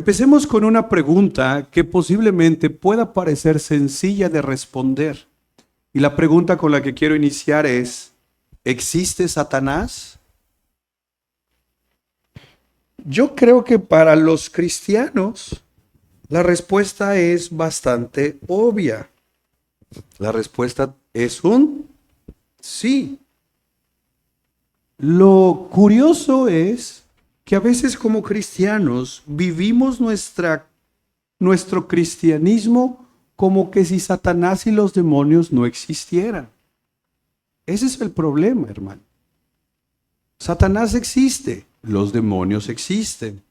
Empecemos con una pregunta que posiblemente pueda parecer sencilla de responder. Y la pregunta con la que quiero iniciar es, ¿existe Satanás? Yo creo que para los cristianos la respuesta es bastante obvia. La respuesta es un sí. Lo curioso es que a veces como cristianos vivimos nuestro cristianismo como que si Satanás y los demonios no existieran. Ese es el problema, hermano. Satanás existe, los demonios existen,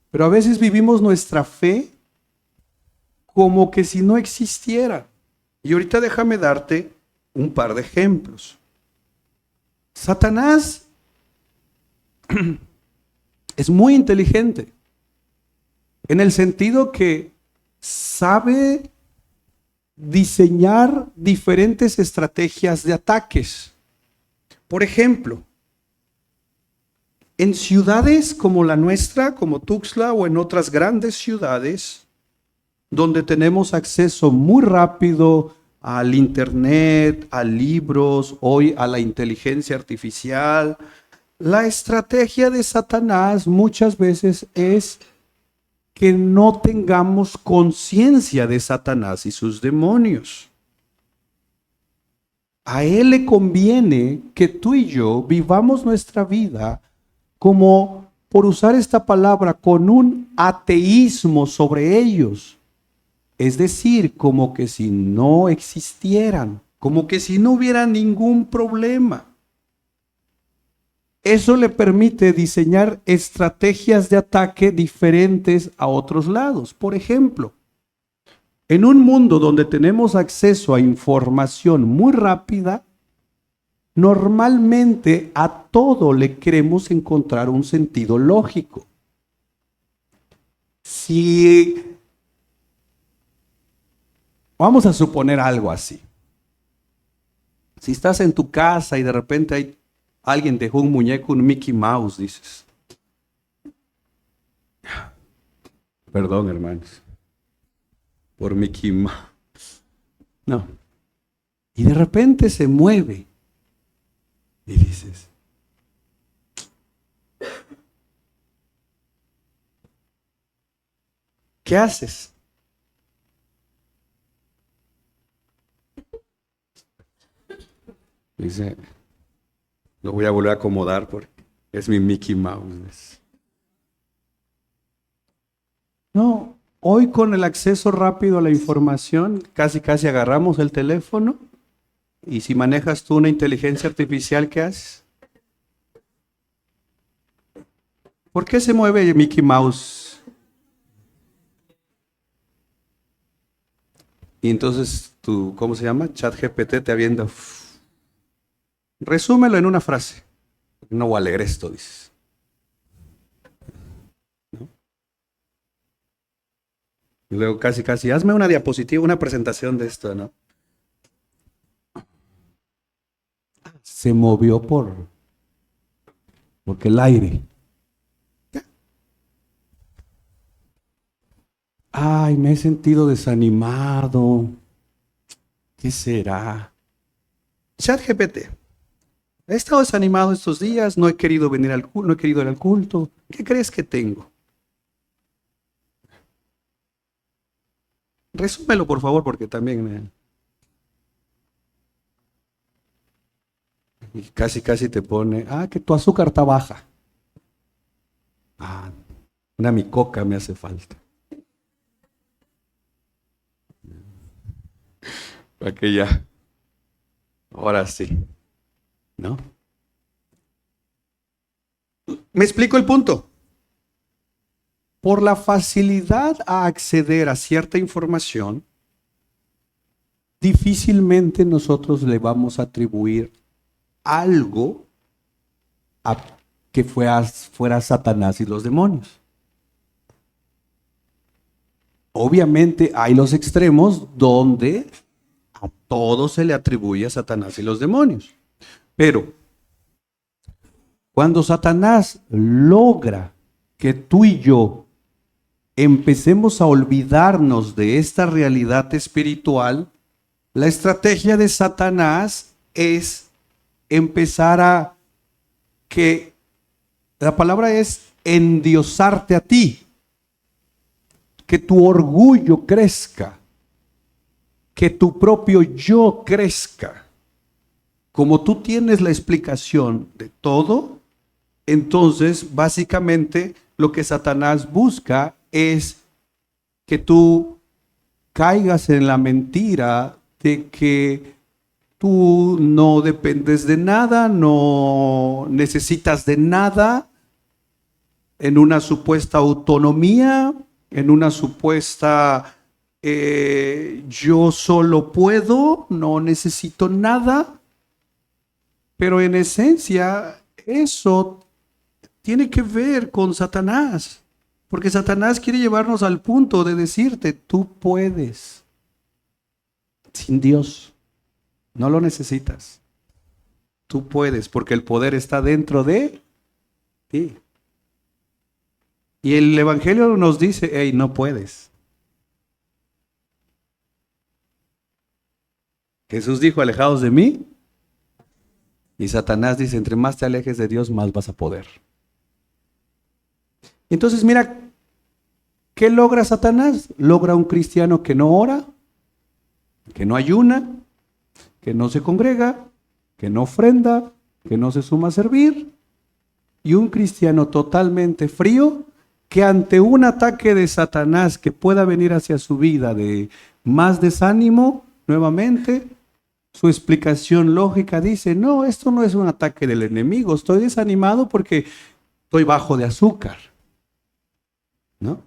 pero a veces vivimos nuestra fe como que si no existiera. Y ahorita déjame darte un par de ejemplos. Satanás es muy inteligente, en el sentido que sabe diseñar diferentes estrategias de ataques. Por ejemplo, en ciudades como la nuestra, como Tuxtla o en otras grandes ciudades, donde tenemos acceso muy rápido al internet, a libros, hoy a la inteligencia artificial, la estrategia de Satanás muchas veces es que no tengamos conciencia de Satanás y sus demonios. A él le conviene que tú y yo vivamos nuestra vida como, por usar esta palabra, con un ateísmo sobre ellos. Es decir, como que si no existieran, como que si no hubiera ningún problema. Eso le permite diseñar estrategias de ataque diferentes a otros lados. Por ejemplo, en un mundo donde tenemos acceso a información muy rápida, normalmente a todo le queremos encontrar un sentido lógico. Si vamos a suponer algo así. Si estás en tu casa y de repente alguien dejó un muñeco, un Mickey Mouse, dices. Perdón, hermanos, por Mickey Mouse. No. Y de repente se mueve. Y dices, ¿qué haces? Dice, lo voy a volver a acomodar porque es mi Mickey Mouse. No, hoy con el acceso rápido a la información, casi agarramos el teléfono y si manejas tú una inteligencia artificial, ¿qué haces? ¿Por qué se mueve Mickey Mouse? Y entonces tu, ¿cómo se llama? ChatGPT te avienta. Resúmelo en una frase. No voy a leer esto, dices. ¿No? Y luego casi, hazme una diapositiva, una presentación de esto, ¿no? Se movió porque el aire. Ay, me he sentido desanimado. ¿Qué será? ChatGPT. He estado desanimado estos días, no he querido venir al culto, no he querido ir al culto. ¿Qué crees que tengo? Resúmelo, por favor, porque también y casi te pone, que tu azúcar está baja. Una micoca me hace falta. Para que ya, ahora sí, ¿no? ¿Me explico el punto? Por la facilidad a acceder a cierta información, difícilmente nosotros le vamos a atribuir algo a que fuera Satanás y los demonios. Obviamente hay los extremos donde a todo se le atribuye a Satanás y los demonios. Pero cuando Satanás logra que tú y yo empecemos a olvidarnos de esta realidad espiritual, la estrategia de Satanás es empezar a que la palabra es endiosarte a ti, que tu orgullo crezca, que tu propio yo crezca. Como tú tienes la explicación de todo, entonces básicamente lo que Satanás busca es que tú caigas en la mentira de que tú no dependes de nada, no necesitas de nada, en una supuesta autonomía, en una supuesta yo solo puedo, no necesito nada. Pero en esencia eso tiene que ver con Satanás, porque Satanás quiere llevarnos al punto de decirte, tú puedes, sin Dios, no lo necesitas. Tú puedes, porque el poder está dentro de ti. Y el Evangelio nos dice, hey, no puedes. Jesús dijo, alejados de mí. Y Satanás dice, entre más te alejes de Dios, más vas a poder. Entonces mira, ¿qué logra Satanás? Logra un cristiano que no ora, que no ayuna, que no se congrega, que no ofrenda, que no se suma a servir. Y un cristiano totalmente frío, que ante un ataque de Satanás que pueda venir hacia su vida de más desánimo, nuevamente, su explicación lógica dice, no, esto no es un ataque del enemigo, estoy desanimado porque estoy bajo de azúcar, ¿no?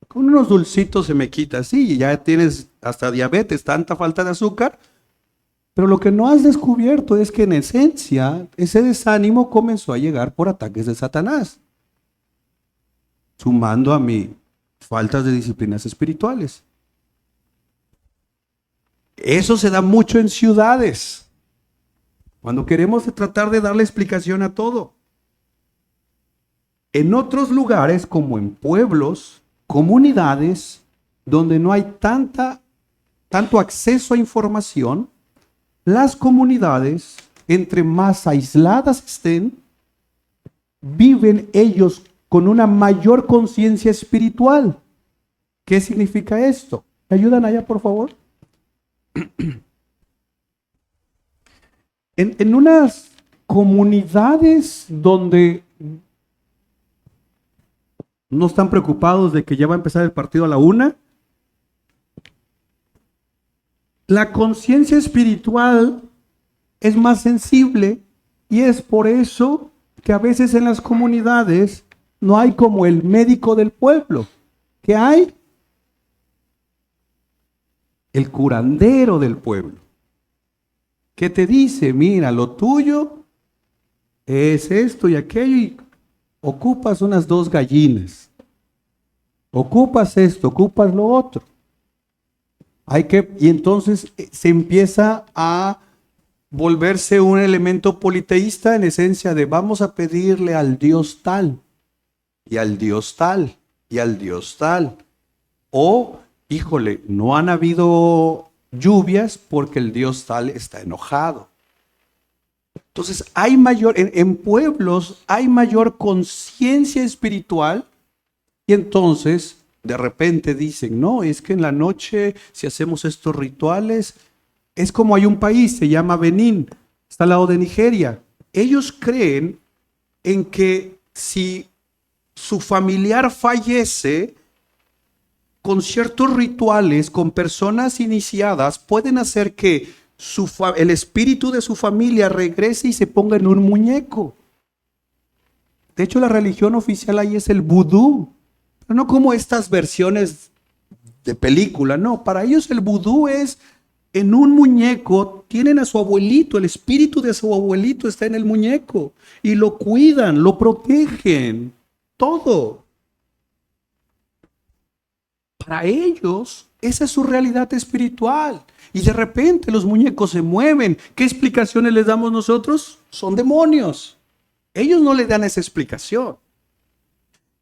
Con unos dulcitos se me quita, sí, ya tienes hasta diabetes, tanta falta de azúcar, pero lo que no has descubierto es que en esencia ese desánimo comenzó a llegar por ataques de Satanás, sumando a mi faltas de disciplinas espirituales. Eso se da mucho en ciudades, cuando queremos tratar de darle explicación a todo. En otros lugares, como en pueblos, comunidades, donde no hay tanto acceso a información, las comunidades, entre más aisladas estén, viven ellos con una mayor conciencia espiritual. ¿Qué significa esto? ¿Me ayudan allá, por favor? En unas comunidades donde no están preocupados de que ya va a empezar el partido a la 1, la conciencia espiritual es más sensible y es por eso que a veces en las comunidades no hay como el médico del pueblo. ¿Qué hay? El curandero del pueblo, que te dice, mira, lo tuyo es esto y aquello, y ocupas unas 2 gallinas, ocupas esto, ocupas lo otro. Y entonces se empieza a volverse un elemento politeísta en esencia de vamos a pedirle al Dios tal, y al Dios tal, y al Dios tal. O, híjole, no han habido lluvias porque el Dios tal está enojado. Entonces hay en pueblos hay mayor conciencia espiritual, y entonces de repente dicen, no, es que en la noche si hacemos estos rituales, es como hay un país, se llama Benín, está al lado de Nigeria. Ellos creen en que si su familiar fallece, con ciertos rituales, con personas iniciadas, pueden hacer que el espíritu de su familia regrese y se ponga en un muñeco. De hecho, la religión oficial ahí es el vudú, pero no como estas versiones de película, no, para ellos el vudú es en un muñeco, tienen a su abuelito, el espíritu de su abuelito está en el muñeco y lo cuidan, lo protegen, todo. Para ellos, esa es su realidad espiritual. Y de repente los muñecos se mueven. ¿Qué explicaciones les damos nosotros? Son demonios. Ellos no le dan esa explicación.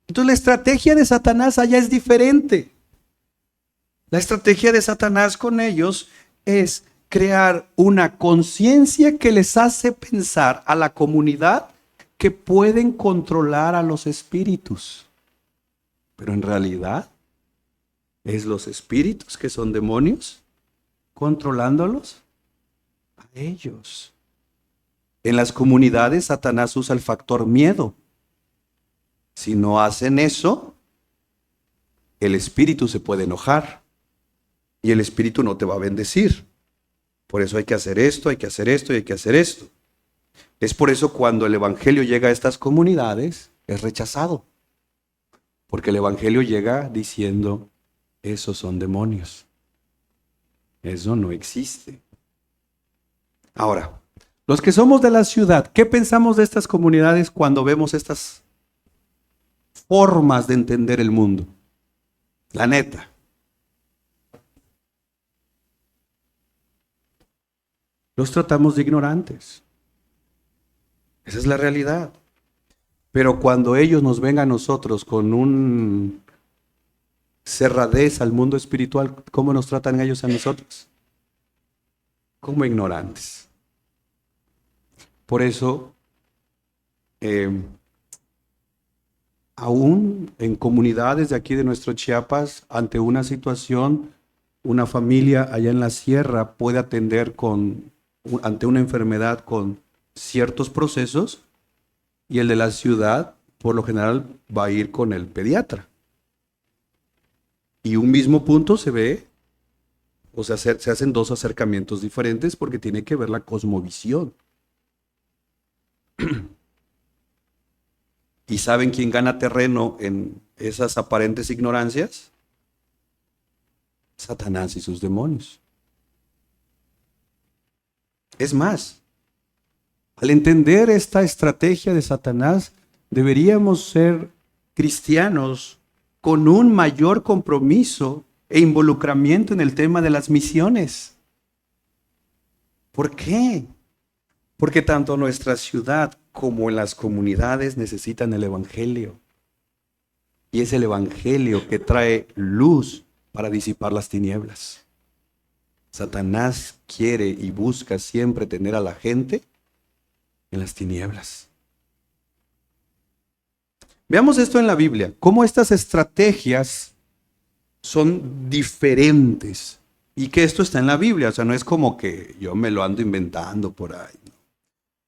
Entonces la estrategia de Satanás allá es diferente. La estrategia de Satanás con ellos es crear una conciencia que les hace pensar a la comunidad que pueden controlar a los espíritus. Pero en realidad es los espíritus que son demonios controlándolos a ellos. En las comunidades Satanás usa el factor miedo. Si no hacen eso, el espíritu se puede enojar y el espíritu no te va a bendecir. Por eso hay que hacer esto, hay que hacer esto y hay que hacer esto. Es por eso cuando el evangelio llega a estas comunidades es rechazado. Porque el evangelio llega diciendo, esos son demonios. Eso no existe. Ahora, los que somos de la ciudad, ¿qué pensamos de estas comunidades cuando vemos estas formas de entender el mundo? La neta. Los tratamos de ignorantes. Esa es la realidad. Pero cuando ellos nos ven a nosotros con un cerradez al mundo espiritual, ¿cómo nos tratan ellos a nosotros? Como ignorantes. Por eso, aún en comunidades de aquí de nuestro Chiapas, ante una situación, una familia allá en la sierra puede atender ante una enfermedad con ciertos procesos y el de la ciudad, por lo general, va a ir con el pediatra. Y un mismo punto se ve, o sea, se hacen dos acercamientos diferentes porque tiene que ver la cosmovisión. ¿Y saben quién gana terreno en esas aparentes ignorancias? Satanás y sus demonios. Es más, al entender esta estrategia de Satanás, deberíamos ser cristianos con un mayor compromiso e involucramiento en el tema de las misiones. ¿Por qué? Porque tanto nuestra ciudad como en las comunidades necesitan el evangelio. Y es el evangelio que trae luz para disipar las tinieblas. Satanás quiere y busca siempre tener a la gente en las tinieblas. Veamos esto en la Biblia, cómo estas estrategias son diferentes y que esto está en la Biblia, o sea, no es como que yo me lo ando inventando por ahí. ¿No?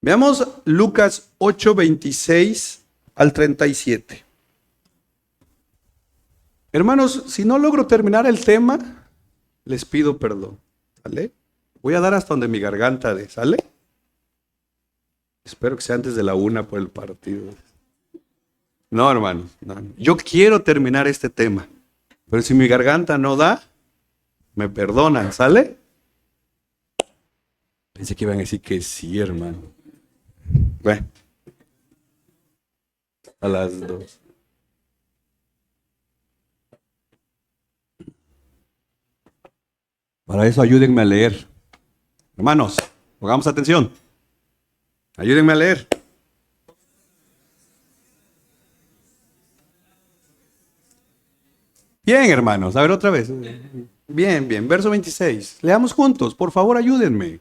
Veamos Lucas 8:26 al 37. Hermanos, si no logro terminar el tema, les pido perdón, ¿sale? Voy a dar hasta donde mi garganta dé, ¿sale? Espero que sea antes de la 1 por el partido. No, hermanos, no. Yo quiero terminar este tema, pero si mi garganta no da, me perdonan, ¿sale? Pensé que iban a decir que sí, hermano. Bueno, a las 2. Para eso ayúdenme a leer. Hermanos, pongamos atención. Ayúdenme a leer. Bien, hermanos, a ver otra vez. Bien, bien, verso 26. Leamos juntos, por favor, ayúdenme.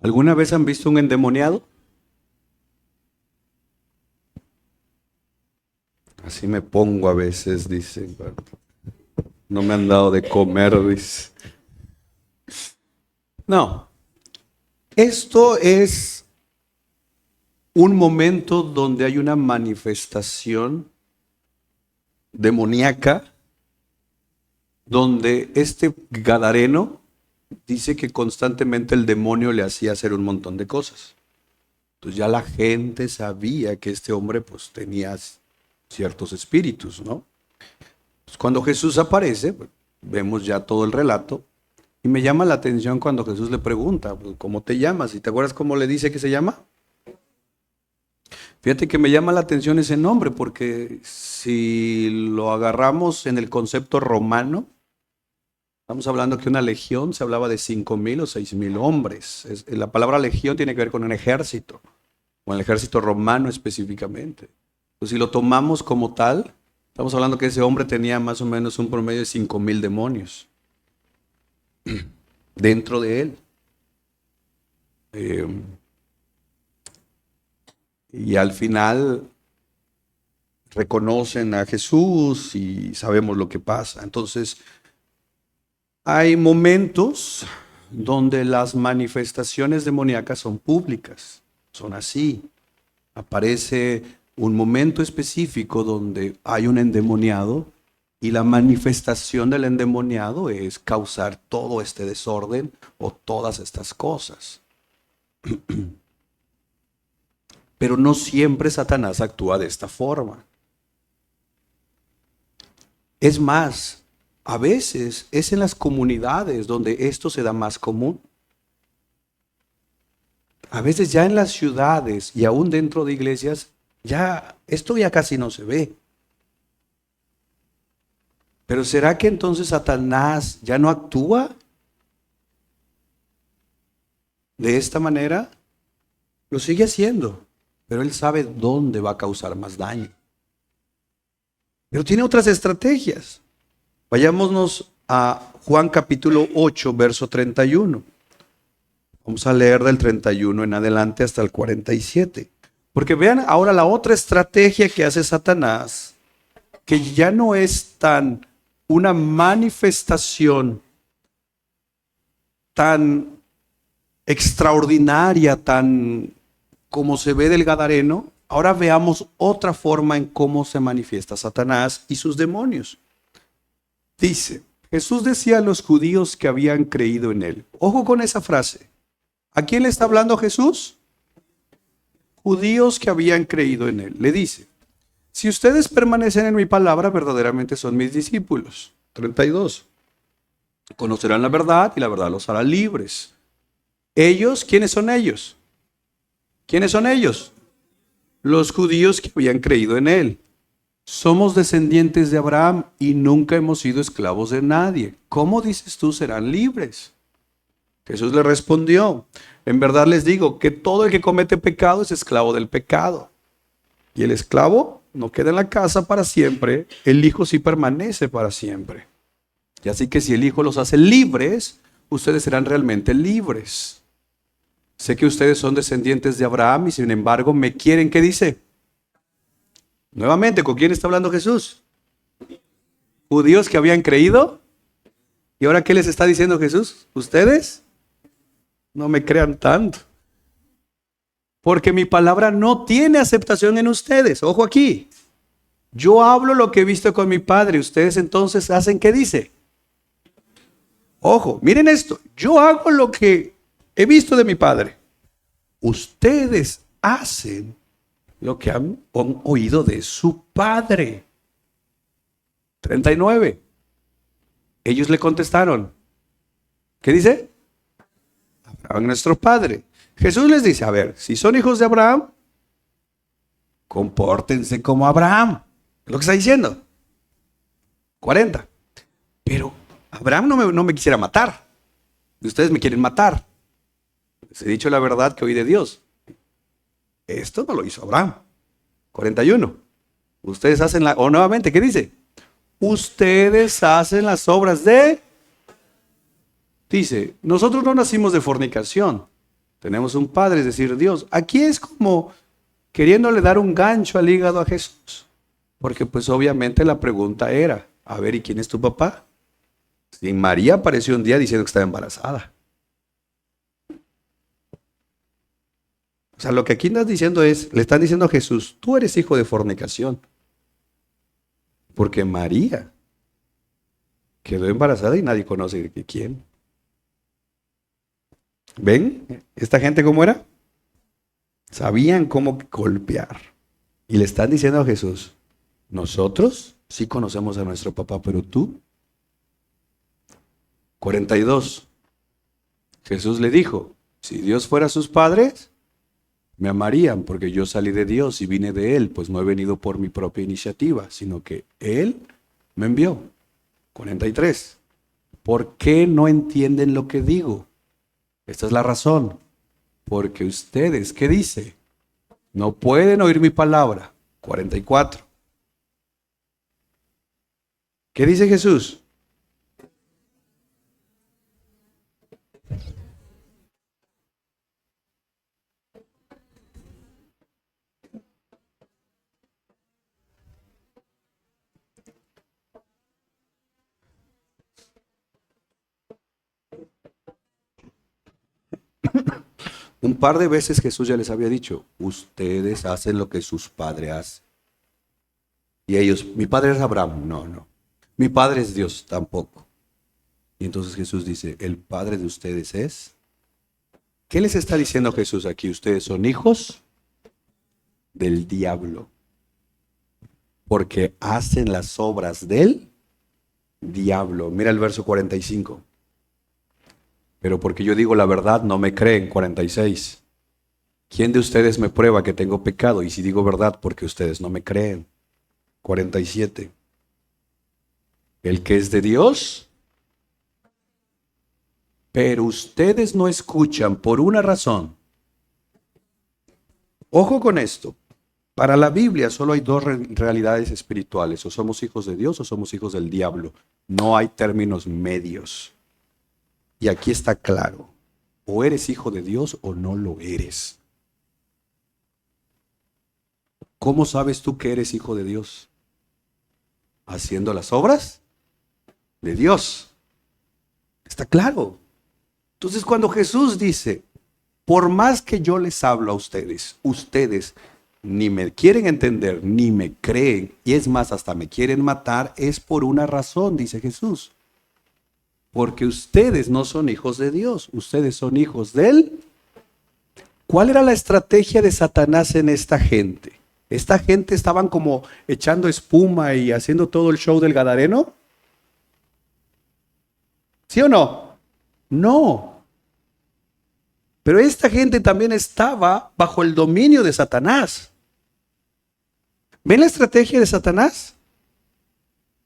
¿Alguna vez han visto un endemoniado? Así me pongo a veces, dice. No me han dado de comer, dice. No, esto es un momento donde hay una manifestación demoníaca, donde este gadareno dice que constantemente el demonio le hacía hacer un montón de cosas. Entonces ya la gente sabía que este hombre pues tenía ciertos espíritus, ¿no? Pues cuando Jesús aparece, pues, vemos ya todo el relato, y me llama la atención cuando Jesús le pregunta, pues, ¿cómo te llamas? ¿Y te acuerdas cómo le dice que se llama? Fíjate que me llama la atención ese nombre, porque si lo agarramos en el concepto romano, estamos hablando que una legión se hablaba de 5,000 o 6,000 hombres. La palabra legión tiene que ver con un ejército, con el ejército romano específicamente. Pues si lo tomamos como tal, estamos hablando que ese hombre tenía más o menos un promedio de 5,000 demonios dentro de él. Y al final reconocen a Jesús y sabemos lo que pasa. Entonces, hay momentos donde las manifestaciones demoníacas son públicas, son así. Aparece un momento específico donde hay un endemoniado y la manifestación del endemoniado es causar todo este desorden o todas estas cosas. Pero no siempre Satanás actúa de esta forma. Es más, a veces es en las comunidades donde esto se da más común. A veces ya en las ciudades y aún dentro de iglesias, esto ya casi no se ve. Pero ¿será que entonces Satanás ya no actúa de esta manera? Lo sigue haciendo, pero él sabe dónde va a causar más daño. Pero tiene otras estrategias. Vayámonos a Juan capítulo 8, verso 31. Vamos a leer del 31 en adelante hasta el 47. Porque vean ahora la otra estrategia que hace Satanás, que ya no es tan una manifestación tan extraordinaria, tan como se ve del gadareno. Ahora veamos otra forma en cómo se manifiesta Satanás y sus demonios. Dice, Jesús decía a los judíos que habían creído en él. Ojo con esa frase. ¿A quién le está hablando Jesús? Judíos que habían creído en él. Le dice, si ustedes permanecen en mi palabra, verdaderamente son mis discípulos. 32. Conocerán la verdad y la verdad los hará libres. Ellos, ¿quiénes son ellos? ¿Quiénes son ellos? Los judíos que habían creído en él. Somos descendientes de Abraham y nunca hemos sido esclavos de nadie. ¿Cómo dices tú serán libres? Jesús le respondió, en verdad les digo que todo el que comete pecado es esclavo del pecado. Y el esclavo no queda en la casa para siempre, el Hijo sí permanece para siempre. Y así que si el Hijo los hace libres, ustedes serán realmente libres. Sé que ustedes son descendientes de Abraham y sin embargo me quieren, ¿qué dice? Nuevamente, ¿con quién está hablando Jesús? Judíos que habían creído. ¿Y ahora qué les está diciendo Jesús? ¿Ustedes? No me crean tanto. porque mi palabra no tiene aceptación en ustedes. Ojo aquí. Yo hablo lo que he visto con mi padre. Ustedes entonces hacen, ¿qué dice? Ojo, miren esto. Yo hago lo que he visto de mi padre. Ustedes hacen lo que han oído de su padre. 39. Ellos le contestaron. ¿Qué dice? Abraham, nuestro padre. Jesús les dice, a ver, si son hijos de Abraham, compórtense como Abraham. Es lo que está diciendo. 40. Pero Abraham no me quisiera matar. Ustedes me quieren matar. Les he dicho la verdad que oí de Dios. Esto no lo hizo Abraham. 41. Ustedes hacen o nuevamente, ¿qué dice? Ustedes hacen las obras de... Dice, nosotros no nacimos de fornicación. Tenemos un padre, es decir, Dios. Aquí es como queriéndole dar un gancho al hígado a Jesús. Porque pues obviamente la pregunta era, a ver, ¿y quién es tu papá? Si María apareció un día diciendo que estaba embarazada. O sea, lo que aquí estás diciendo es, le están diciendo a Jesús, tú eres hijo de fornicación. Porque María quedó embarazada y nadie conoce de quién. ¿Ven? ¿Esta gente cómo era? Sabían cómo golpear. Y le están diciendo a Jesús, nosotros sí conocemos a nuestro papá, pero tú. 42. Jesús le dijo, si Dios fuera sus padres, me amarían porque yo salí de Dios y vine de Él, pues no he venido por mi propia iniciativa, sino que Él me envió. 43. ¿Por qué no entienden lo que digo? Esta es la razón. Porque ustedes, ¿qué dice? No pueden oír mi palabra. 44. ¿Qué dice Jesús? Un par de veces Jesús ya les había dicho, ustedes hacen lo que sus padres hacen. Y ellos, mi padre es Abraham. No, no. Mi padre es Dios, tampoco. Y entonces Jesús dice, el padre de ustedes es... ¿Qué les está diciendo Jesús aquí? Ustedes son hijos del diablo. Porque hacen las obras del diablo. Mira el verso 45. Pero porque yo digo la verdad, no me creen. 46. ¿Quién de ustedes me prueba que tengo pecado? Y si digo verdad, porque ustedes no me creen. 47. El que es de Dios, pero ustedes no escuchan por una razón. Ojo con esto. Para la Biblia solo hay dos realidades espirituales. O somos hijos de Dios o somos hijos del diablo. No hay términos medios. Y aquí está claro. O eres hijo de Dios o no lo eres. ¿Cómo sabes tú que eres hijo de Dios? Haciendo las obras de Dios. Está claro. Entonces cuando Jesús dice, por más que yo les hablo a ustedes, ustedes ni me quieren entender, ni me creen, y es más, hasta me quieren matar, es por una razón, dice Jesús. Porque ustedes no son hijos de Dios, ustedes son hijos de Él. ¿Cuál era la estrategia de Satanás en esta gente? Esta gente estaban como echando espuma y haciendo todo el show del Gadareno. ¿Sí o no? No. Pero esta gente también estaba bajo el dominio de Satanás. ¿Ven la estrategia de Satanás?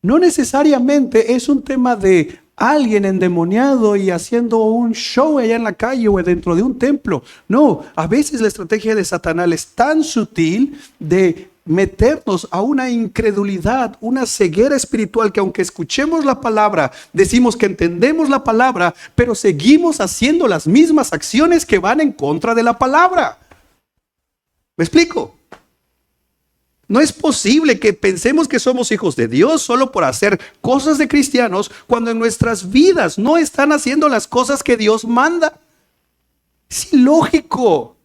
No necesariamente es un tema de alguien endemoniado y haciendo un show allá en la calle o dentro de un templo. No, a veces la estrategia de Satanás es tan sutil de meternos a una incredulidad, una ceguera espiritual que aunque escuchemos la palabra, decimos que entendemos la palabra, pero seguimos haciendo las mismas acciones que van en contra de la palabra. ¿Me explico? No es posible que pensemos que somos hijos de Dios solo por hacer cosas de cristianos cuando en nuestras vidas no están haciendo las cosas que Dios manda. Es ilógico.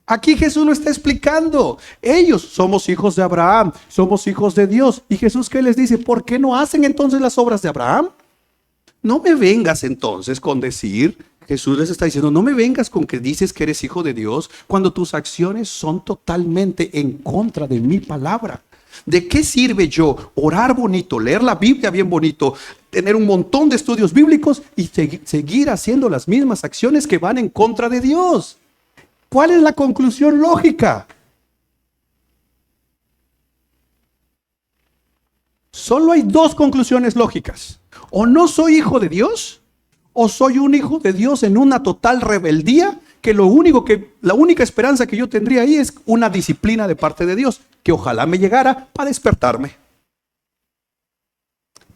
Aquí Jesús lo está explicando. Ellos somos hijos de Abraham, somos hijos de Dios. Y Jesús, ¿qué les dice? ¿Por qué no hacen entonces las obras de Abraham? No me vengas entonces con decir, Jesús les está diciendo, no me vengas con que dices que eres hijo de Dios cuando tus acciones son totalmente en contra de mi palabra. ¿De qué sirve yo orar bonito, leer la Biblia bien bonito, tener un montón de estudios bíblicos y seguir haciendo las mismas acciones que van en contra de Dios? ¿Cuál es la conclusión lógica? Solo hay dos conclusiones lógicas. O no soy hijo de Dios, o soy un hijo de Dios en una total rebeldía, que la única esperanza que yo tendría ahí es una disciplina de parte de Dios, que ojalá me llegara para despertarme.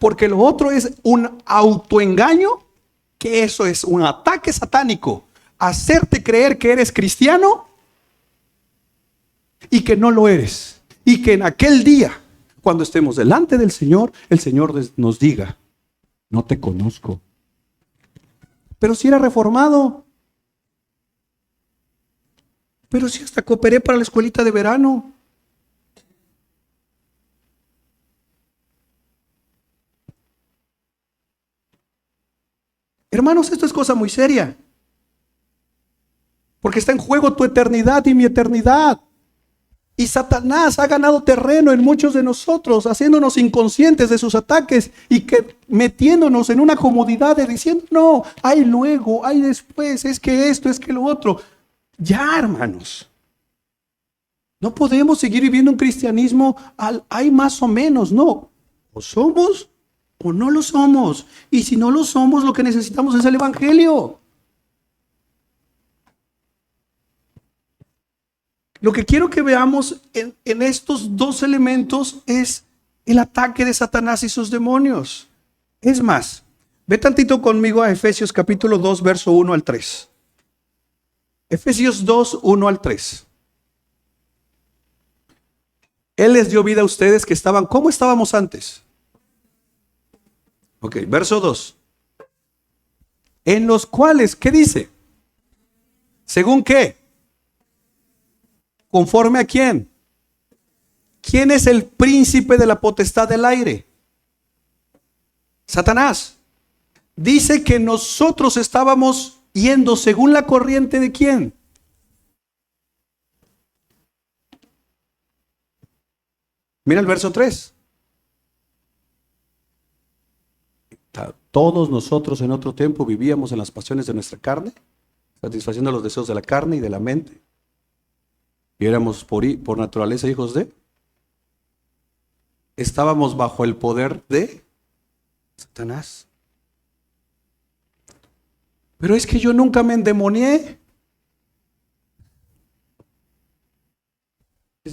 Porque lo otro es un autoengaño, que eso es un ataque satánico. Hacerte creer que eres cristiano y que no lo eres. Y que en aquel día, cuando estemos delante del Señor, el Señor nos diga, no te conozco. Pero si era reformado. Pero si hasta cooperé para la escuelita de verano. Hermanos, esto es cosa muy seria. Porque está en juego tu eternidad y mi eternidad. Y Satanás ha ganado terreno en muchos de nosotros, haciéndonos inconscientes de sus ataques y metiéndonos en una comodidad de diciendo, no, hay luego, hay después, es que esto, es que lo otro. Ya, hermanos. No podemos seguir viviendo un cristianismo hay más o menos, no. O somos o no lo somos. Y si no lo somos, lo que necesitamos es el evangelio. Lo que quiero que veamos en estos dos elementos es el ataque de Satanás y sus demonios. Es más, ve tantito conmigo a Efesios capítulo 2, verso 1 al 3. Efesios 2, 1 al 3. Él les dio vida a ustedes que estaban, ¿cómo estábamos antes? Ok, verso 2. En los cuales, ¿qué dice? ¿Según qué? ¿Conforme a quién? ¿Quién es el príncipe de la potestad del aire? Satanás. Dice que nosotros estábamos yendo según la corriente de quién. Mira el verso 3. Todos nosotros en otro tiempo vivíamos en las pasiones de nuestra carne, satisfaciendo los deseos de la carne y de la mente. Y éramos por naturaleza hijos de. Estábamos bajo el poder de Satanás. Pero es que yo nunca me endemonié.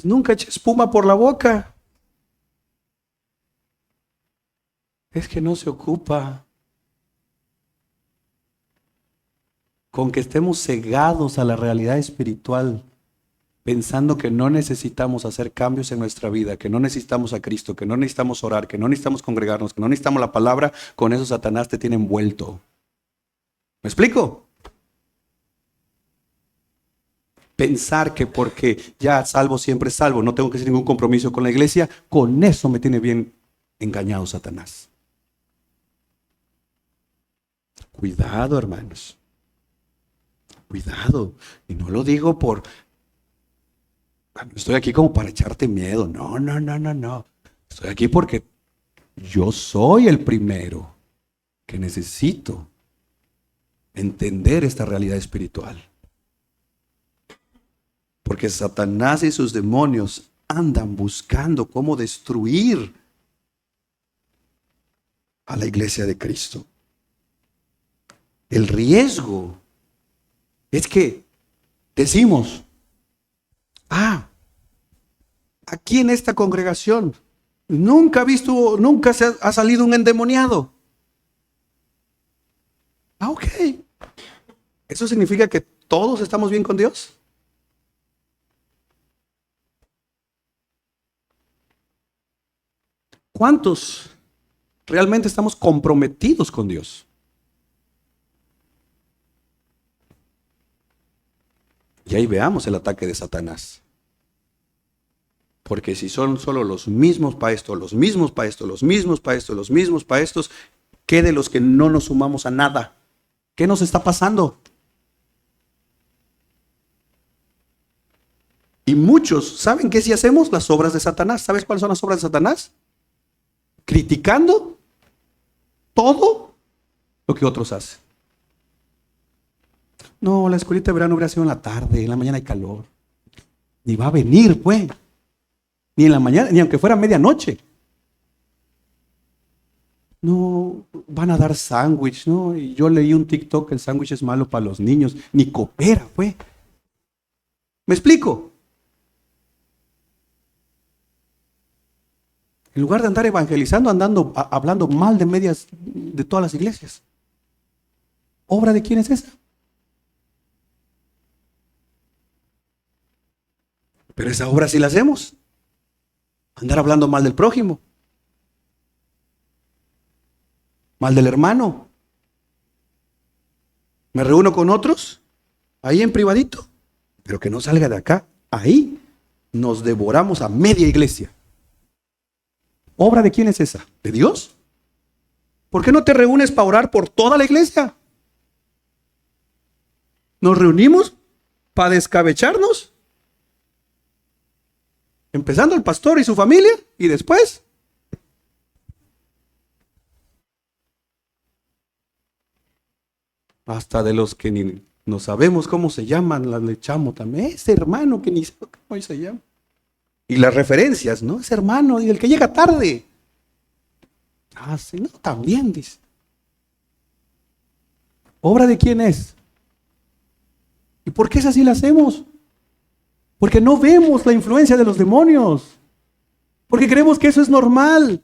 Nunca eché espuma por la boca. Es que no se ocupa. Con que estemos cegados a la realidad espiritual, pensando que no necesitamos hacer cambios en nuestra vida, que no necesitamos a Cristo, que no necesitamos orar, que no necesitamos congregarnos, que no necesitamos la palabra, con eso Satanás te tiene envuelto. ¿Me explico? Pensar que porque ya salvo siempre salvo, no tengo que hacer ningún compromiso con la iglesia, con eso me tiene bien engañado Satanás. Cuidado, hermanos. Cuidado. Y no lo digo por... Estoy aquí como para echarte miedo. No. Estoy aquí porque yo soy el primero que necesito entender esta realidad espiritual. Porque Satanás y sus demonios andan buscando cómo destruir a la iglesia de Cristo. El riesgo es que decimos, aquí en esta congregación nunca se ha salido un endemoniado. Ok. ¿Eso significa que todos estamos bien con Dios? ¿Cuántos realmente estamos comprometidos con Dios? Y ahí veamos el ataque de Satanás. Porque si son solo los mismos para esto, los mismos para esto, los mismos para esto, los mismos para estos, ¿qué de los que no nos sumamos a nada? ¿Qué nos está pasando? Y muchos, ¿saben qué si hacemos? Las obras de Satanás. ¿Sabes cuáles son las obras de Satanás? Criticando todo lo que otros hacen. No, la escuelita de verano hubiera sido en la tarde, en la mañana hay calor. Ni va a venir, pues. Ni en la mañana, ni aunque fuera medianoche. No, van a dar sándwich, ¿no? Y yo leí un TikTok que el sándwich es malo para los niños. Ni coopera, pues. ¿Me explico? En lugar de andar evangelizando, hablando mal de todas las iglesias. ¿Obra de quién es esa? Pero esa obra sí la hacemos. Andar hablando mal del prójimo. Mal del hermano. Me reúno con otros, ahí en privadito, pero que no salga de acá. Ahí nos devoramos a media iglesia. ¿Obra de quién es esa? ¿De Dios? ¿Por qué no te reúnes para orar por toda la iglesia? Nos reunimos para descabecharnos. Empezando el pastor y su familia, y después hasta de los que ni no sabemos cómo se llaman, las le echamos también. Ese hermano que ni sé cómo se llama. Y las referencias, ¿no? Ese hermano, y el que llega tarde. Ah, sí, no, también dice. ¿Obra de quién es? ¿Y por qué es así la hacemos? Porque no vemos la influencia de los demonios. Porque creemos que eso es normal.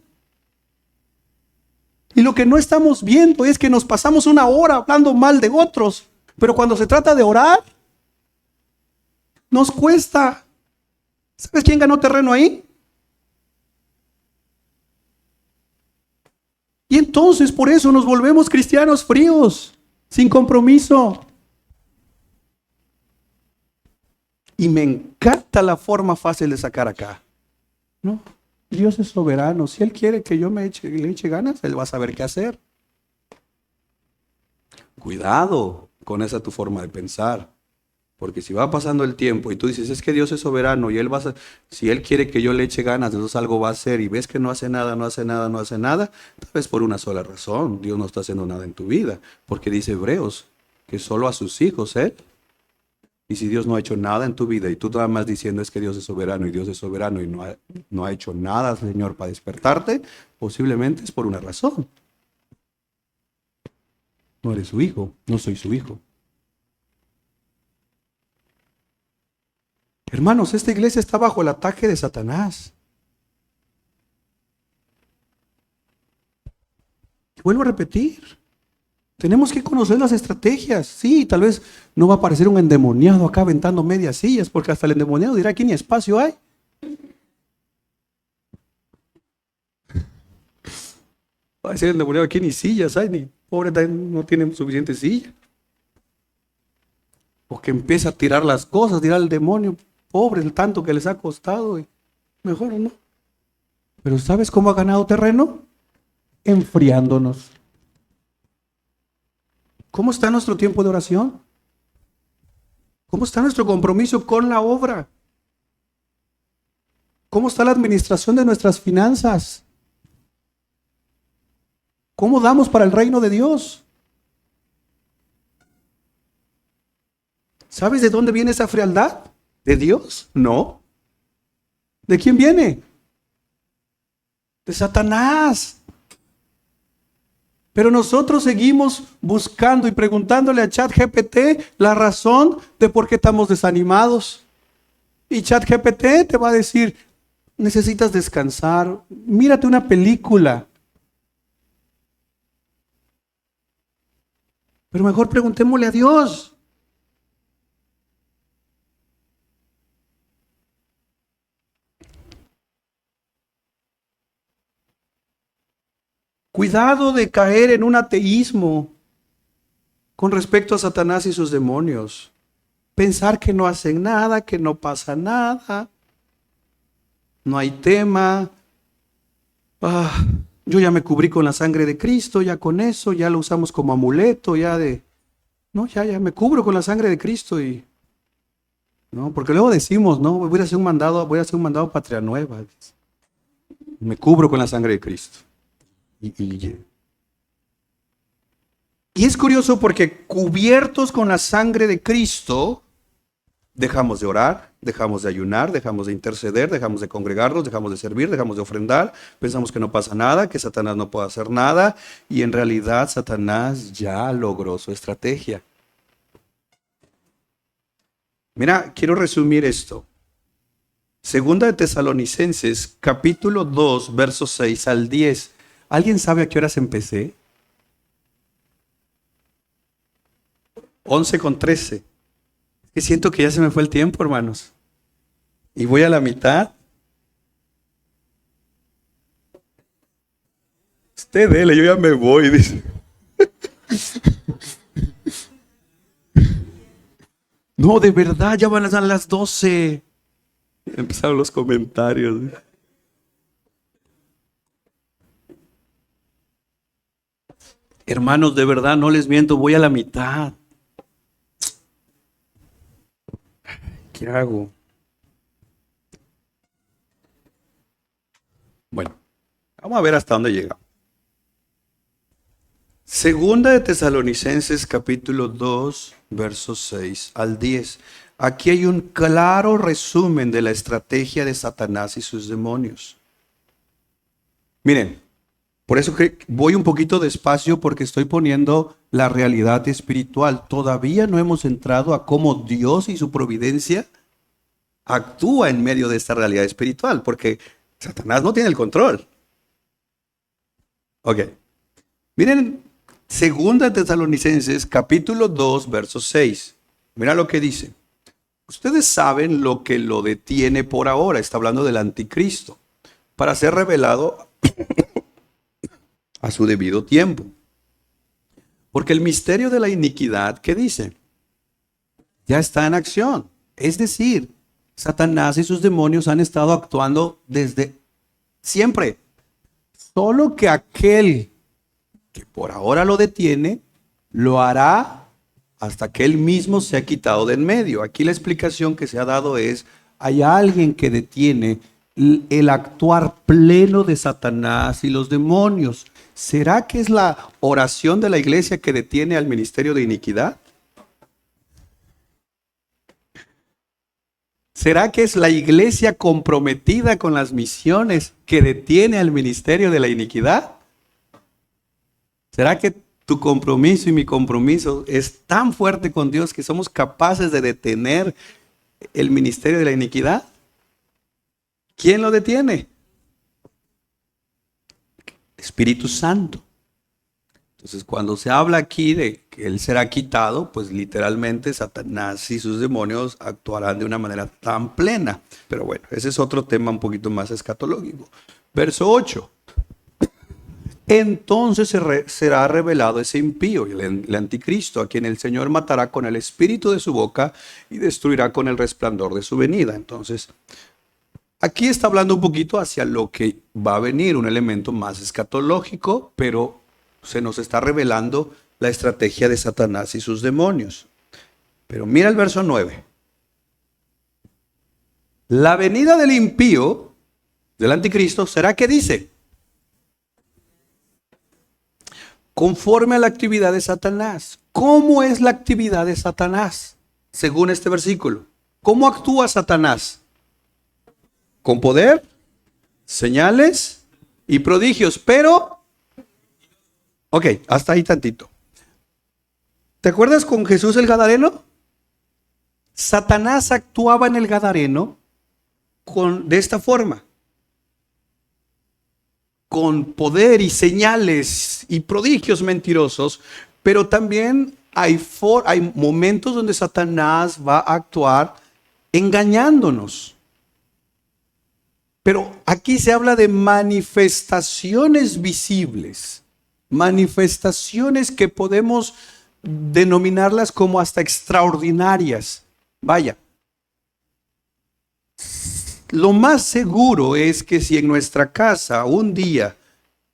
Y lo que no estamos viendo es que nos pasamos una hora hablando mal de otros. Pero cuando se trata de orar, nos cuesta. ¿Sabes quién ganó terreno ahí? Y entonces por eso nos volvemos cristianos fríos, sin compromiso. Y me encanta la forma fácil de sacar acá. No, Dios es soberano. Si Él quiere que yo le eche ganas, Él va a saber qué hacer. Cuidado con esa tu forma de pensar. Porque si va pasando el tiempo y tú dices, es que Dios es soberano y si Él quiere que yo le eche ganas, entonces algo va a hacer y ves que no hace nada, no hace nada, no hace nada, tal vez por una sola razón. Dios no está haciendo nada en tu vida. Porque dice Hebreos que solo a sus hijos Él. Y si Dios no ha hecho nada en tu vida y tú nada más diciendo es que Dios es soberano y Dios es soberano y no ha hecho nada, Señor, para despertarte, posiblemente es por una razón. No eres su hijo, no soy su hijo. Hermanos, esta iglesia está bajo el ataque de Satanás. Vuelvo a repetir. Tenemos que conocer las estrategias. Sí, tal vez no va a aparecer un endemoniado acá aventando medias sillas, porque hasta el endemoniado dirá aquí ni espacio hay. Va a decir el endemoniado aquí ni sillas hay, ni pobre no tiene suficiente silla. O que empieza a tirar las cosas, dirá el demonio, pobre el tanto que les ha costado. Y mejor no. Pero ¿sabes cómo ha ganado terreno? Enfriándonos. ¿Cómo está nuestro tiempo de oración? ¿Cómo está nuestro compromiso con la obra? ¿Cómo está la administración de nuestras finanzas? ¿Cómo damos para el reino de Dios? ¿Sabes de dónde viene esa frialdad? ¿De Dios? No. ¿De quién viene? De Satanás. Pero nosotros seguimos buscando y preguntándole a ChatGPT la razón de por qué estamos desanimados. Y ChatGPT te va a decir, necesitas descansar, mírate una película. Pero mejor preguntémosle a Dios. Cuidado de caer en un ateísmo con respecto a Satanás y sus demonios. Pensar que no hacen nada, que no pasa nada, no hay tema. Ah, yo ya me cubrí con la sangre de Cristo, ya con eso, ya lo usamos como amuleto, no, ya me cubro con la sangre de Cristo y, no, porque luego decimos, no, voy a hacer un mandado patria nueva. Me cubro con la sangre de Cristo. Y es curioso porque cubiertos con la sangre de Cristo, dejamos de orar, dejamos de ayunar, dejamos de interceder, dejamos de congregarnos, dejamos de servir, dejamos de ofrendar, pensamos que no pasa nada, que Satanás no puede hacer nada, y en realidad Satanás ya logró su estrategia. Mira, quiero resumir esto. Segunda de Tesalonicenses, capítulo 2, versos 6 al 10. ¿Alguien sabe a qué horas empecé? 11:13. Que siento que ya se me fue el tiempo, hermanos. Y voy a la mitad. Usted dele, yo ya me voy, dice. No, de verdad, ya van a dar las 12. Empezaron los comentarios. Hermanos, de verdad, no les miento, voy a la mitad. ¿Qué hago? Bueno, vamos a ver hasta dónde llega. Segunda de Tesalonicenses capítulo 2, versos 6 al 10. Aquí hay un claro resumen de la estrategia de Satanás y sus demonios. Miren, por eso que voy un poquito despacio porque estoy poniendo la realidad espiritual. Todavía no hemos entrado a cómo Dios y su providencia actúa en medio de esta realidad espiritual, porque Satanás no tiene el control. Ok. Miren, Segunda de Tesalonicenses, capítulo 2, verso 6. Mira lo que dice. Ustedes saben lo que lo detiene por ahora. Está hablando del anticristo. Para ser revelado a su debido tiempo. Porque el misterio de la iniquidad, ¿qué dice? Ya está en acción. Es decir, Satanás y sus demonios han estado actuando desde siempre. Solo que aquel que por ahora lo detiene, lo hará hasta que él mismo se ha quitado de en medio. Aquí la explicación que se ha dado es, hay alguien que detiene el actuar pleno de Satanás y los demonios. ¿Será que es la oración de la iglesia que detiene al ministerio de iniquidad? ¿Será que es la iglesia comprometida con las misiones que detiene al ministerio de la iniquidad? ¿Será que tu compromiso y mi compromiso es tan fuerte con Dios que somos capaces de detener el ministerio de la iniquidad? ¿Quién lo detiene? Espíritu Santo. Entonces, cuando se habla aquí de que Él será quitado, pues literalmente Satanás y sus demonios actuarán de una manera tan plena. Pero bueno, ese es otro tema un poquito más escatológico. Verso 8. Entonces será revelado ese impío, el anticristo, a quien el Señor matará con el espíritu de su boca y destruirá con el resplandor de su venida. Entonces, aquí está hablando un poquito hacia lo que va a venir, un elemento más escatológico, pero se nos está revelando la estrategia de Satanás y sus demonios. Pero mira el verso 9. La venida del impío, del anticristo, será, ¿qué dice? Conforme a la actividad de Satanás. ¿Cómo es la actividad de Satanás? Según este versículo. ¿Cómo actúa Satanás? Con poder, señales y prodigios. Pero, ok, hasta ahí tantito. ¿Te acuerdas con Jesús el Gadareno? Satanás actuaba en el Gadareno de esta forma. Con poder y señales y prodigios mentirosos, pero también hay momentos donde Satanás va a actuar engañándonos. Pero aquí se habla de manifestaciones visibles, manifestaciones que podemos denominarlas como hasta extraordinarias. Vaya, lo más seguro es que si en nuestra casa un día,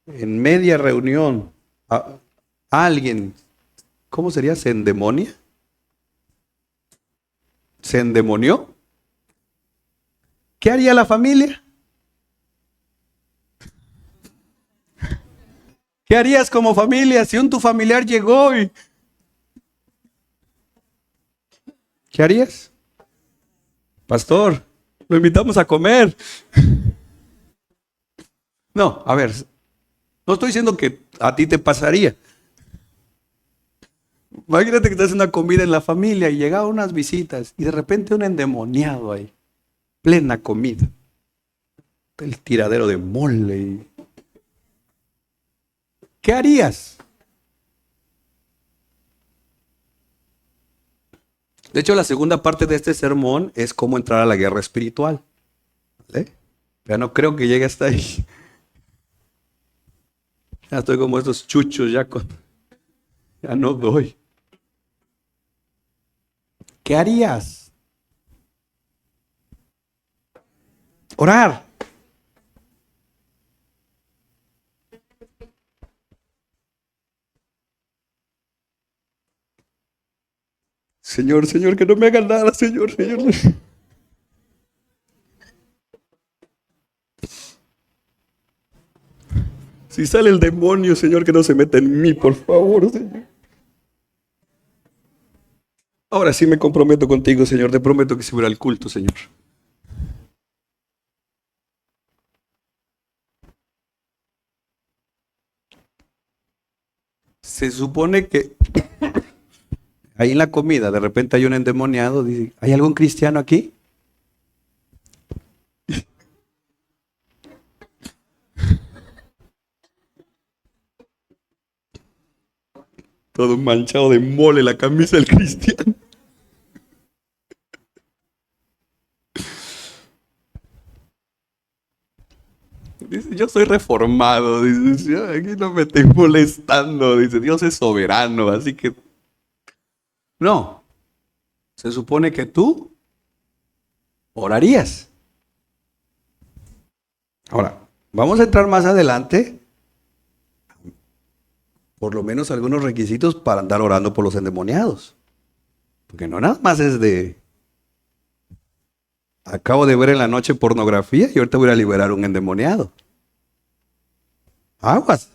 en media reunión, alguien, ¿cómo sería? ¿Se endemonia? ¿Se endemonió? ¿Qué haría la familia? ¿Qué harías como familia si tu familiar llegó y... ¿Qué harías? Pastor, lo invitamos a comer. No, a ver, no estoy diciendo que a ti te pasaría. Imagínate que estás en una comida en la familia y llegaban unas visitas y de repente un endemoniado ahí, plena comida, el tiradero de mole. ¿Qué harías? De hecho, la segunda parte de este sermón es cómo entrar a la guerra espiritual. ¿Vale? Ya no creo que llegue hasta ahí. Ya estoy como estos chuchos, ya no doy. ¿Qué harías? Orar. Señor, Señor, que no me hagan nada, Señor, Señor. Si sale el demonio, Señor, que no se meta en mí, por favor, Señor. Ahora sí me comprometo contigo, Señor. Te prometo que se verá el culto, Señor. Se supone que ahí en la comida, de repente hay un endemoniado, dice, ¿hay algún cristiano aquí? Todo manchado de mole la camisa del cristiano. Dice, yo soy reformado, dice, aquí no me estoy molestando, dice, Dios es soberano, así que... No, se supone que tú orarías. Ahora, vamos a entrar más adelante, por lo menos algunos requisitos para andar orando por los endemoniados. Porque no nada más es de, acabo de ver en la noche pornografía y ahorita voy a liberar un endemoniado. Aguas.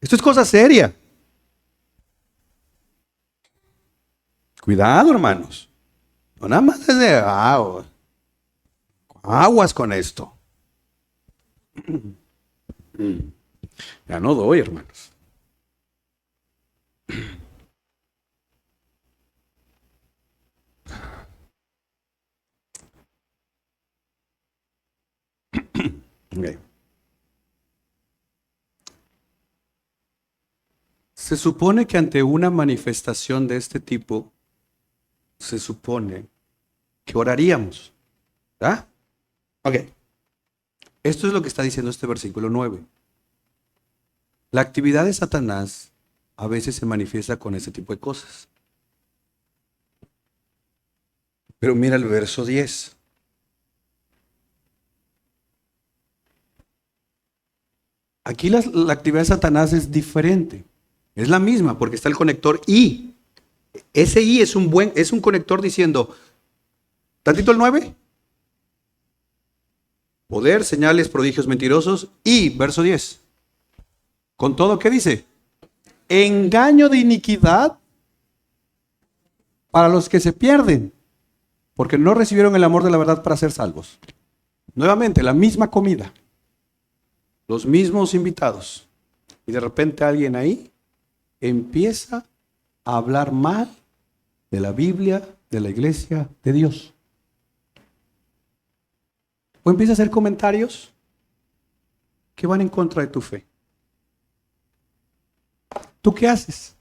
Esto es cosa seria. Cuidado, hermanos. No nada más es de aguas con esto. Ya no doy, hermanos. Okay. Se supone que ante una manifestación de este tipo, se supone que oraríamos. ¿Ah? Ok. Esto es lo que está diciendo este versículo 9. La actividad de Satanás a veces se manifiesta con ese tipo de cosas. Pero mira el verso 10. Aquí la actividad de Satanás es diferente. Es la misma porque está el conector I. Ese I es un conector diciendo, tantito el 9. Poder, señales, prodigios mentirosos. Y verso 10. Con todo, ¿qué dice? Engaño de iniquidad para los que se pierden, porque no recibieron el amor de la verdad para ser salvos. Nuevamente, la misma comida, los mismos invitados. Y de repente alguien ahí empieza a hablar mal de la Biblia, de la iglesia, de Dios. O empieza a hacer comentarios que van en contra de tu fe. ¿Tú qué haces?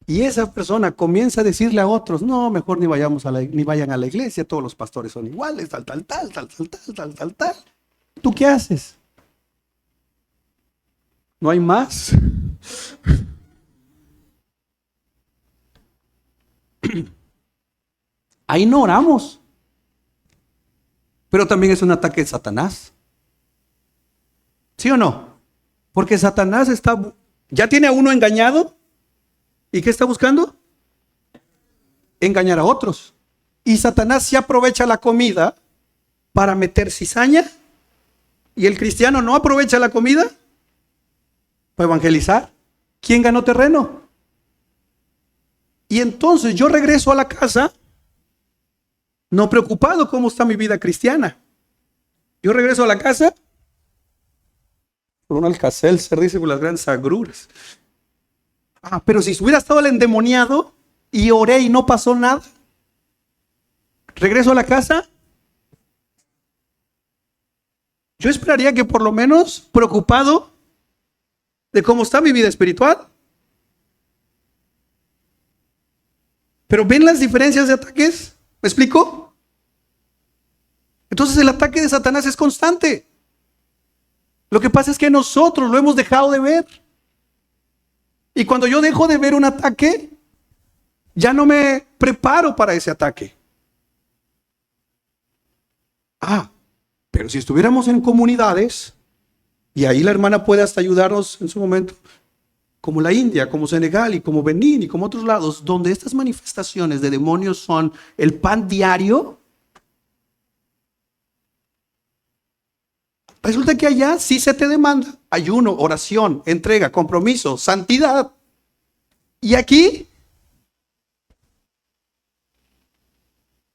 Y esa persona comienza a decirle a otros, no, mejor ni vayan a la iglesia, todos los pastores son iguales, tal. ¿Tú qué haces? ¿No hay más? Ahí no oramos. Pero también es un ataque de Satanás. ¿Sí o no? Porque Satanás ya tiene a uno engañado. ¿Y qué está buscando? Engañar a otros. Y Satanás se aprovecha la comida para meter cizaña. Y el cristiano no aprovecha la comida para evangelizar. ¿Quién ganó terreno? Y entonces yo regreso a la casa no preocupado cómo está mi vida cristiana. Yo regreso a la casa con un Alka-Seltzer, dice, con las grandes agruras. Pero si hubiera estado el endemoniado y oré y no pasó nada, regreso a la casa, yo esperaría que por lo menos preocupado de cómo está mi vida espiritual. Pero ¿ven las diferencias de ataques? ¿Me explico? Entonces el ataque de Satanás es constante. Lo que pasa es que nosotros lo hemos dejado de ver. Y cuando yo dejo de ver un ataque, ya no me preparo para ese ataque. Pero si estuviéramos en comunidades, y ahí la hermana puede hasta ayudarnos en su momento, como la India, como Senegal y como Benín y como otros lados, donde estas manifestaciones de demonios son el pan diario, resulta que allá sí se te demanda ayuno, oración, entrega, compromiso, santidad. Y aquí,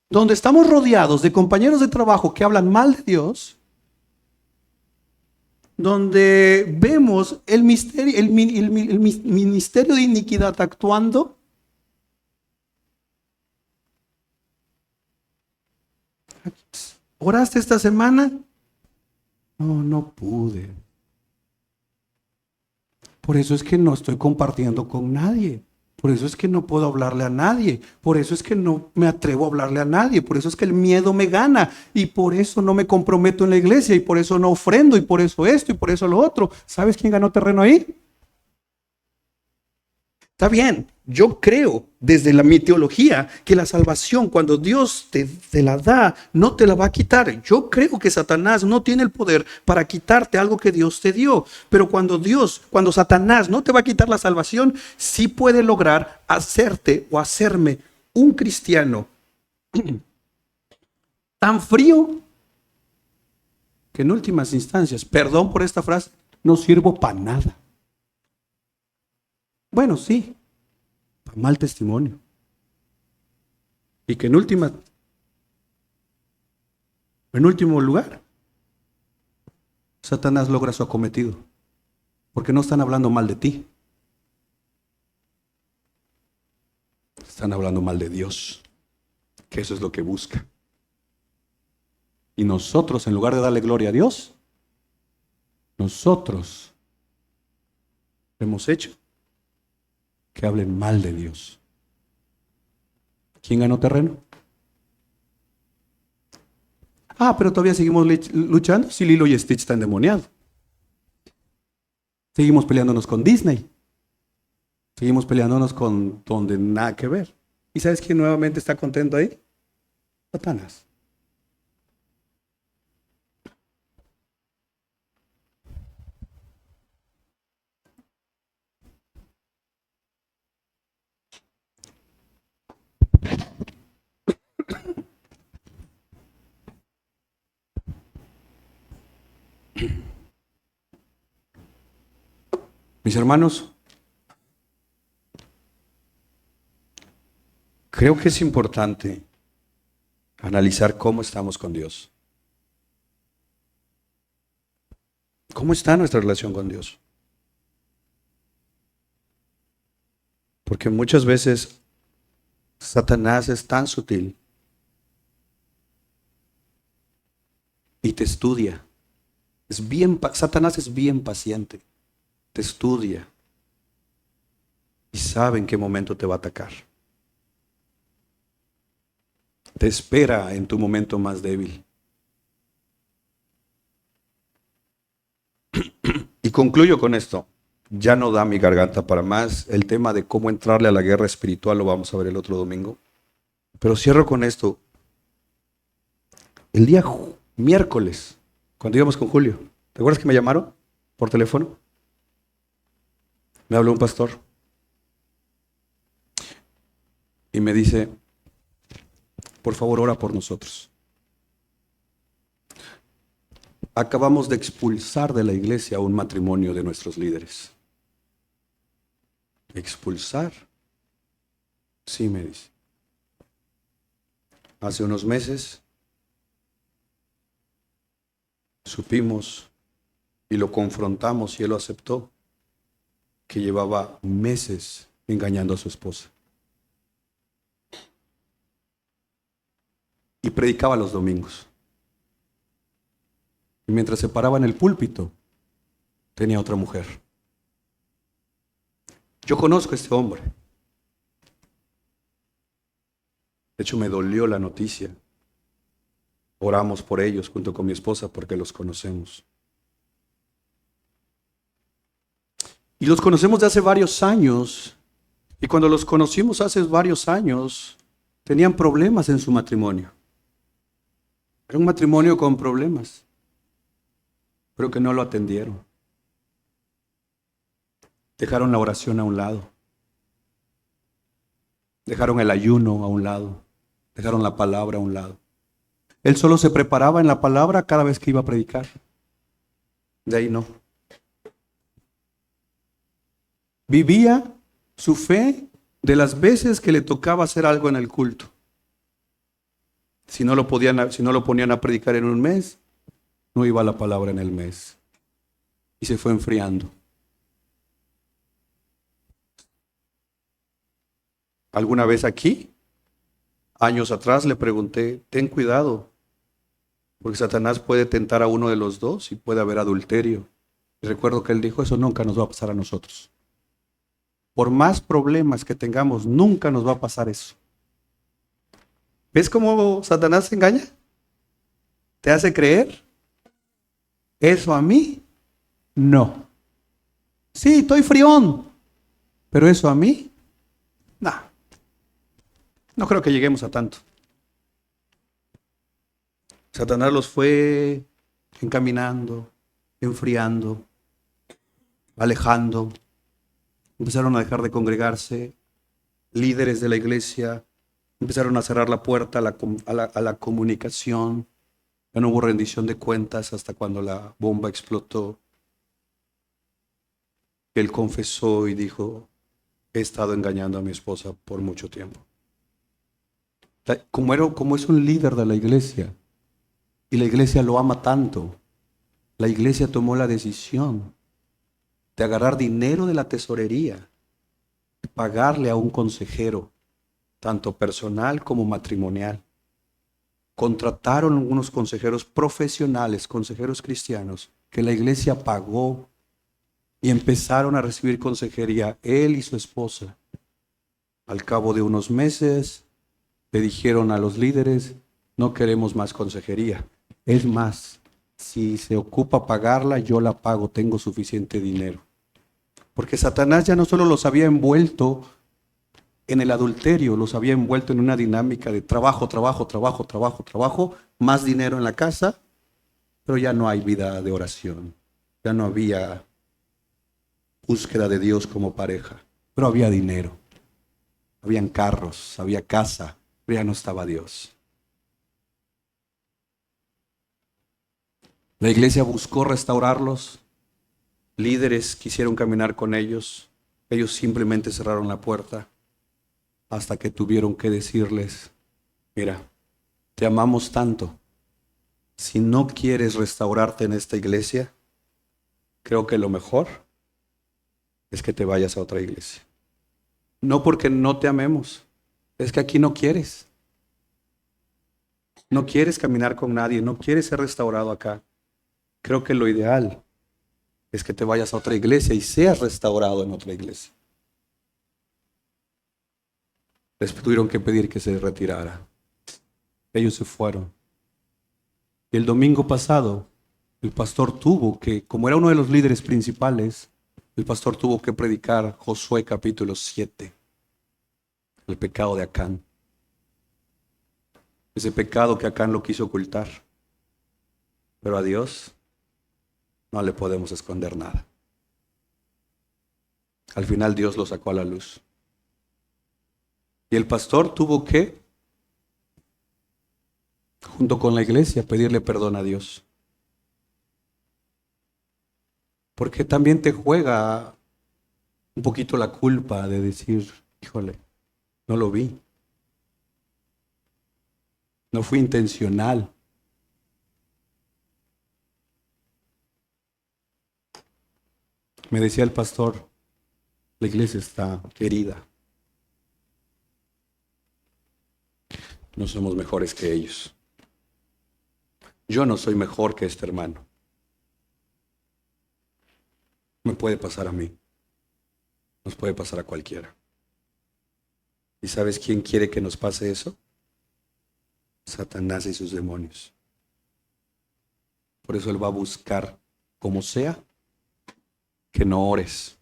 donde estamos rodeados de compañeros de trabajo que hablan mal de Dios, donde vemos el ministerio de iniquidad actuando, ¿oraste esta semana? No pude. Por eso es que no estoy compartiendo con nadie. Por eso es que no puedo hablarle a nadie. Por eso es que no me atrevo a hablarle a nadie. Por eso es que el miedo me gana. Y por eso no me comprometo en la iglesia. Y por eso no ofrendo. Y por eso esto. Y por eso lo otro. ¿Sabes quién ganó terreno ahí? Está bien, yo creo desde mi teología que la salvación, cuando Dios te la da, no te la va a quitar. Yo creo que Satanás no tiene el poder para quitarte algo que Dios te dio. Pero cuando Satanás no te va a quitar la salvación, sí puede lograr hacerte o hacerme un cristiano tan frío que en últimas instancias, perdón por esta frase, no sirvo para nada. Bueno, sí, mal testimonio. Y que en último lugar, Satanás logra su acometido. Porque no están hablando mal de ti. Están hablando mal de Dios. Que eso es lo que busca. Y nosotros, en lugar de darle gloria a Dios, nosotros hemos hecho que hablen mal de Dios. ¿Quién ganó terreno? Pero todavía seguimos luchando si Lilo y Stitch están endemoniados. Seguimos peleándonos con Disney. Seguimos peleándonos con donde nada que ver. ¿Y sabes quién nuevamente está contento ahí? Satanás. Mis hermanos, creo que es importante analizar cómo estamos con Dios. ¿Cómo está nuestra relación con Dios? Porque muchas veces Satanás es tan sutil y te estudia. Satanás es bien paciente. Te estudia y sabe en qué momento te va a atacar. Te espera en tu momento más débil. Y concluyo con esto. Ya no da mi garganta para más. El tema de cómo entrarle a la guerra espiritual lo vamos a ver el otro domingo. Pero cierro con esto. El día miércoles, cuando íbamos con Julio, ¿te acuerdas que me llamaron por teléfono? Me habló un pastor y me dice, por favor, ora por nosotros. Acabamos de expulsar de la iglesia a un matrimonio de nuestros líderes. ¿Expulsar? Sí, me dice. Hace unos meses supimos y lo confrontamos y él lo aceptó, que llevaba meses engañando a su esposa. Y predicaba los domingos. Y mientras se paraba en el púlpito, tenía otra mujer. Yo conozco a este hombre. De hecho, me dolió la noticia. Oramos por ellos junto con mi esposa porque los conocemos. Y los conocemos de hace varios años. Y cuando los conocimos hace varios años, tenían problemas en su matrimonio. Era un matrimonio con problemas, pero que no lo atendieron. Dejaron la oración a un lado. Dejaron el ayuno a un lado. Dejaron la palabra a un lado. Él solo se preparaba en la palabra cada vez que iba a predicar. De ahí no. Vivía su fe de las veces que le tocaba hacer algo en el culto. Si no lo ponían a predicar en un mes, no iba la palabra en el mes. Y se fue enfriando. Alguna vez aquí, años atrás, le pregunté, ten cuidado, porque Satanás puede tentar a uno de los dos y puede haber adulterio. Y recuerdo que él dijo, eso nunca nos va a pasar a nosotros. Por más problemas que tengamos, nunca nos va a pasar eso. ¿Ves cómo Satanás se engaña? ¿Te hace creer? ¿Eso a mí? No. Sí, estoy frión, pero eso a mí, no. No creo que lleguemos a tanto. Satanás los fue encaminando, enfriando, alejando. Empezaron a dejar de congregarse. Líderes de la iglesia empezaron a cerrar la puerta a la comunicación. Ya no hubo rendición de cuentas hasta cuando la bomba explotó. Él confesó y dijo, he estado engañando a mi esposa por mucho tiempo. Como es un líder de la iglesia y la iglesia lo ama tanto, la iglesia tomó la decisión de agarrar dinero de la tesorería, pagarle a un consejero, tanto personal como matrimonial. Contrataron unos consejeros profesionales, consejeros cristianos, que la iglesia pagó y empezaron a recibir consejería él y su esposa. Al cabo de unos meses, le dijeron a los líderes, no queremos más consejería. Es más, si se ocupa pagarla, yo la pago, tengo suficiente dinero. Porque Satanás ya no solo los había envuelto en el adulterio, los había envuelto en una dinámica de trabajo, más dinero en la casa, pero ya no hay vida de oración. Ya no había búsqueda de Dios como pareja, pero había dinero. Habían carros, había casa, pero ya no estaba Dios. La iglesia buscó restaurarlos. Líderes quisieron caminar con ellos. Ellos simplemente cerraron la puerta hasta que tuvieron que decirles, mira, te amamos tanto. Si no quieres restaurarte en esta iglesia, creo que lo mejor es que te vayas a otra iglesia. No porque no te amemos, es que aquí no quieres. No quieres caminar con nadie, no quieres ser restaurado acá. Creo que lo ideal es que te vayas a otra iglesia y seas restaurado en otra iglesia. Les tuvieron que pedir que se retirara. Ellos se fueron. Y el domingo pasado, el pastor tuvo que, como era uno de los líderes principales, el pastor tuvo que predicar Josué capítulo 7, el pecado de Acán. ese pecado que Acán lo quiso ocultar. Pero a Dios no le podemos esconder nada. Al final Dios lo sacó a la luz. Y el pastor tuvo que, junto con la iglesia, pedirle perdón a Dios. Porque también te juega un poquito la culpa de decir, híjole, no lo vi. No fui intencional. Me decía el pastor, la iglesia está herida. No somos mejores que ellos. Yo no soy mejor que este hermano. Me puede pasar a mí. Nos puede pasar a cualquiera. ¿Y sabes quién quiere que nos pase eso? Satanás y sus demonios. Por eso él va a buscar, como sea, que no ores,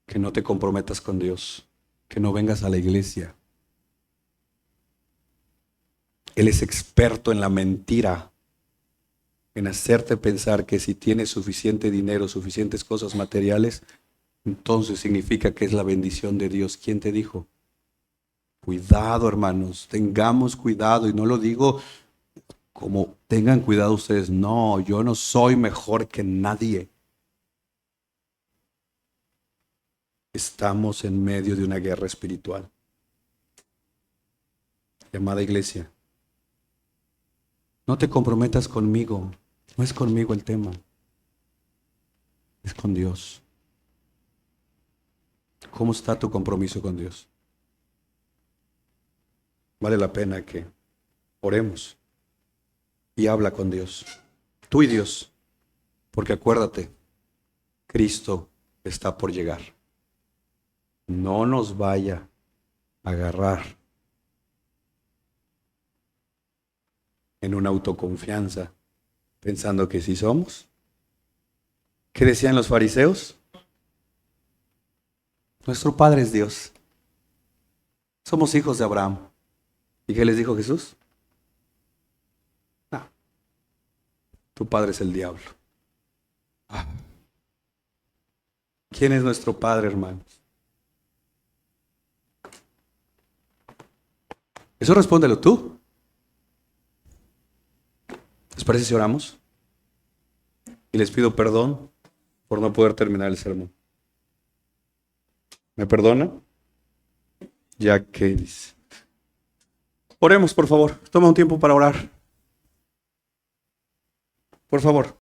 que no te comprometas con Dios, que no vengas a la iglesia. Él es experto en la mentira, en hacerte pensar que si tienes suficiente dinero, suficientes cosas materiales, entonces significa que es la bendición de Dios. ¿Quién te dijo? Cuidado, hermanos, tengamos cuidado, y no lo digo como tengan cuidado ustedes. No, yo no soy mejor que nadie. Estamos en medio de una guerra espiritual. Amada iglesia, no te comprometas conmigo. No es conmigo el tema. Es con Dios. ¿Cómo está tu compromiso con Dios? Vale la pena que oremos y habla con Dios. Tú y Dios. Porque acuérdate, Cristo está por llegar. No nos vaya a agarrar en una autoconfianza, pensando que sí somos. ¿Qué decían los fariseos? Nuestro Padre es Dios. Somos hijos de Abraham. ¿Y qué les dijo Jesús? No, tu padre es el diablo. Ah. ¿Quién es nuestro Padre, hermanos? Eso respóndelo tú. ¿Les parece si oramos? Y les pido perdón por no poder terminar el sermón. ¿Me perdona? Ya que dice. Oremos, por favor. Toma un tiempo para orar. Por favor.